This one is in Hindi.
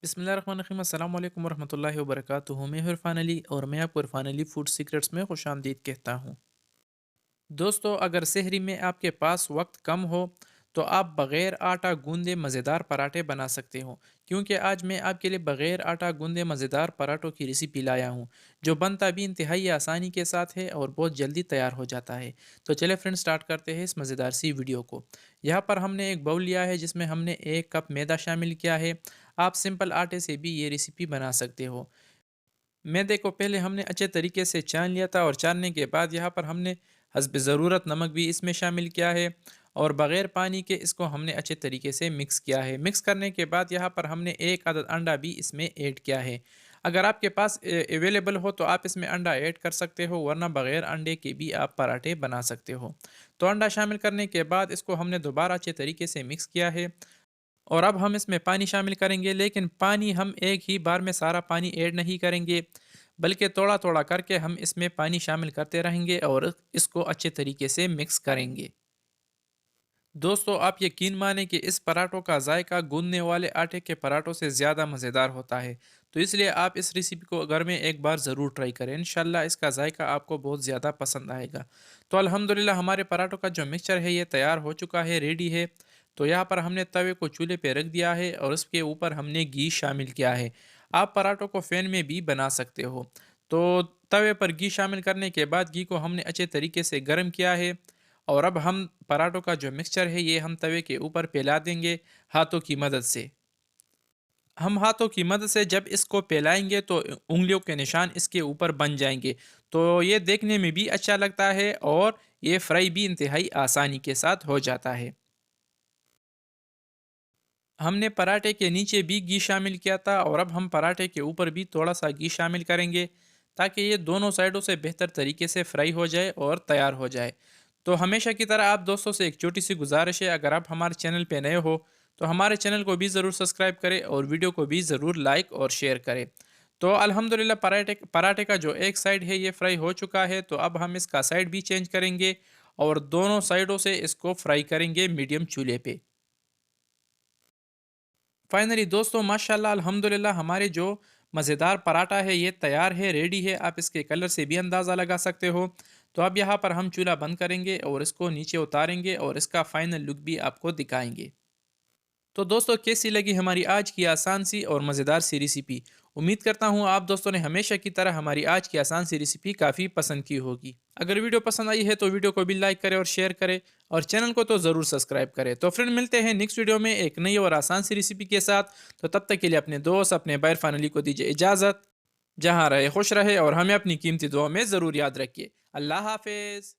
बिस्मिल्लाहिर्रहमानिर्रहीम अस्सलाम वालेकुम वरहमतुल्लाहि वबरकातुहू। मैं हूं इरफान अली और मैं आपको इरफान अली फूड सीक्रेट्स में खुश आमदीद कहता हूँ। दोस्तों, अगर सहरी में आपके पास वक्त कम हो तो आप बग़ैर आटा गूंदे मज़ेदार पराठे बना सकते हो। क्योंकि आज मैं आपके लिए बग़ैर आटा गूंदे मज़ेदार पराठों की रेसिपी लाया हूँ, जो बनता भी इंतहाई आसानी के साथ है और बहुत जल्दी तैयार हो जाता है। तो चले फ्रेंड्स, स्टार्ट करते हैं इस मज़ेदार सी वीडियो को। यहाँ पर हमने एक बाउल लिया है जिसमें हमने 1 कप मैदा शामिल किया है। आप सिंपल आटे से भी ये रेसिपी बना सकते हो। मैदे को पहले हमने अच्छे तरीके से छान लिया था और छानने के बाद यहाँ पर हमने हस्ब ज़रूरत नमक भी इसमें शामिल किया है और बग़ैर पानी के इसको हमने अच्छे तरीके से मिक्स किया है। मिक्स करने के बाद यहाँ पर हमने एक अदद अंडा भी इसमें ऐड किया है। अगर आपके पास अवेलेबल हो तो आप इसमें अंडा ऐड कर सकते हो, वरना बग़ैर अंडे के भी आप पराठे बना सकते हो। तो अंडा शामिल करने के बाद इसको हमने दोबारा अच्छे तरीके से मिक्स किया है और अब हम इसमें पानी शामिल करेंगे, लेकिन पानी हम एक ही बार में सारा पानी ऐड नहीं करेंगे, बल्कि थोड़ा-थोड़ा करके हम इसमें पानी शामिल करते रहेंगे और इसको अच्छे तरीके से मिक्स करेंगे। दोस्तों, आप यकीन मानें कि इस पराठों का जायका गूंदने वाले आटे के पराठों से ज़्यादा मज़ेदार होता है। तो इसलिए आप इस रेसिपी को घर में एक बार ज़रूर ट्राई करें। इंशाल्लाह इसका जायका आपको बहुत ज़्यादा पसंद आएगा। तो अल्हम्दुलिल्लाह हमारे पराठों का जो मिक्सचर है ये तैयार हो चुका है, रेडी है। तो यहाँ पर हमने तवे को चूल्हे पे रख दिया है और उसके ऊपर हमने घी शामिल किया है। आप पराठों को फ़ैन में भी बना सकते हो। तो तवे पर घी शामिल करने के बाद घी को हमने अच्छे तरीके से गर्म किया है और अब हम पराठों का जो मिक्सचर है ये हम तवे के ऊपर फैला देंगे हाथों की मदद से। हम हाथों की मदद से जब इसको फैलाएंगे तो उंगलियों के निशान इसके ऊपर बन जाएंगे। तो ये देखने में भी अच्छा लगता है और ये फ्राई भी इंतहाई आसानी के साथ हो जाता है। हमने पराठे के नीचे भी घी शामिल किया था और अब हम पराठे के ऊपर भी थोड़ा सा घी शामिल करेंगे, ताकि ये दोनों साइडों से बेहतर तरीके से फ्राई हो जाए और तैयार हो जाए। तो हमेशा की तरह आप दोस्तों से एक छोटी सी गुजारिश है, अगर आप हमारे चैनल पे नए हो तो हमारे चैनल को भी ज़रूर सब्सक्राइब करें और वीडियो को भी ज़रूर लाइक और शेयर करें। तो अल्हम्दुलिल्लाह पराठे पराठे का जो एक साइड है ये फ्राई हो चुका है, तो अब हम इसका साइड भी चेंज करेंगे और दोनों साइडों से इसको फ्राई करेंगे मीडियम चूल्हे पे। फाइनली दोस्तों, माशाल्लाह अल्हम्दुलिल्लाह हमारे जो मज़ेदार पराठा है ये तैयार है, रेडी है। आप इसके कलर से भी अंदाज़ा लगा सकते हो। तो अब यहाँ पर हम चूल्हा बंद करेंगे और इसको नीचे उतारेंगे और इसका फाइनल लुक भी आपको दिखाएंगे। तो दोस्तों, कैसी लगी हमारी आज की आसान सी और मज़ेदार सी रेसिपी? उम्मीद करता हूँ आप दोस्तों ने हमेशा की तरह हमारी आज की आसान सी रेसिपी काफ़ी पसंद की होगी। अगर वीडियो पसंद आई है तो वीडियो को भी लाइक करें और शेयर करें और चैनल को तो ज़रूर सब्सक्राइब करें। तो फ्रेंड, मिलते हैं नेक्स्ट वीडियो में एक नई और आसान सी रेसिपी के साथ। तो तब तक के लिए अपने दोस्त, अपने भाई इरफान अली को दीजिए इजाज़त। जहाँ रहे खुश रहे और हमें अपनी कीमती दुआ में ज़रूर याद रखिए। अल्लाह हाफिज़।